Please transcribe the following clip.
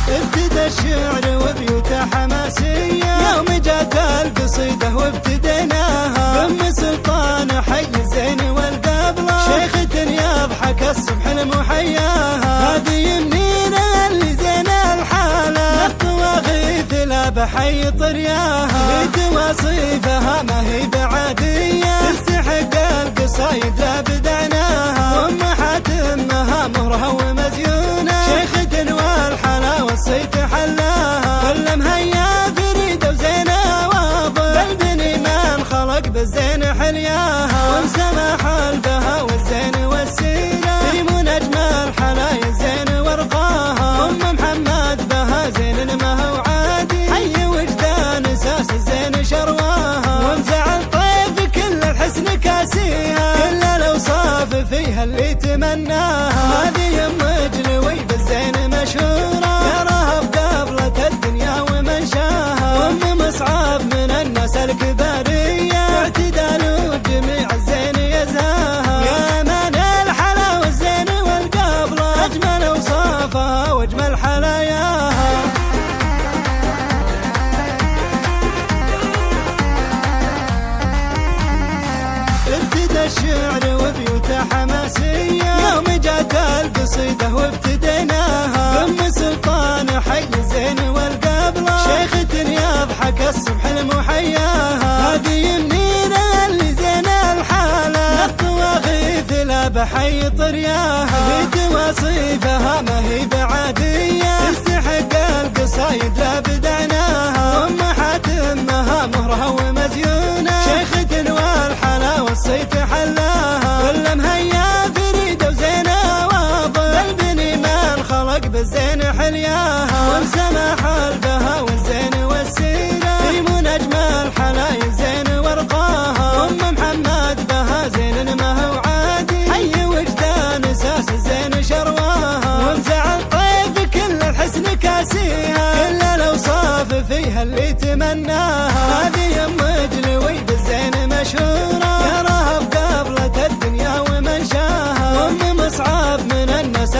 ابتدى الشعر وبيوته حماسية، يوم جات القصيدة وابتديناها. بأم سلطان حي الزين والقبلة، شيخة يضحك الصبح المحياها. هذه منينا اللي زين الحالة، الطواغيث لا بحي طرياها. بتواصيفها ما هي بعادية، تستحق القصايد لا بدعناها. وام حاتمها مهرها ومزيونة، شيخة والحلا والصيت حلاها. كل مهيا فريدة وزينة واضح، قلبني ما انخلق بالزين حلياها. ومسامح البها والزين والسيرة، في منجم الحلايا الزين ورقاها. ام محمد بها زين ما هو عادي، حي وجدان اساس الزين شرواها. ومزعل طيف كل الحسن كاسيها، كل الاوصاف فيها اللي تمناها. هذه ام جلوي بالزين مشهورة، يراها بقبلة الدنيا ومنشاها. وام مصعب من الناس الكبارية، اعتدال وجميع الزين يزهاها. يا من الحلا والزين والقبلة، اجمل اوصافها واجمل حلاياها. ابتدى الشعر وبيوته حماسية، يوم جات القصيدة وابتديناها. بأم سلطان حي الزين والقبلة، شيخة يضحك الصبح المحياها. هذه منينا اللي زين الحالة، الطواغيث لا بحي طرياها. بتواصيفها ما هي بعادية، تستحق القصايد لا بدعناها. وام حاتمها مهرها ومزيونة، شيخة والحلا والصيت حلاها. كل مهيا فريدة وزينة واضح، قلبني ما انخلق بالزين حلياها. ومسامح البها والزين والسيرة، في منجم الحلايا الزين ورقاها. ام محمد بها زين ما هو عادي، حي وجدان اساس الزين شرواها. ومزعل طيف كل الحسن كاسيها، كل الاوصاف فيها اللي تمناها. هذه ام جلوي بالزين مشهورة، يراها بقبلة الدنيا ومنشاها. وام مصعب من الناس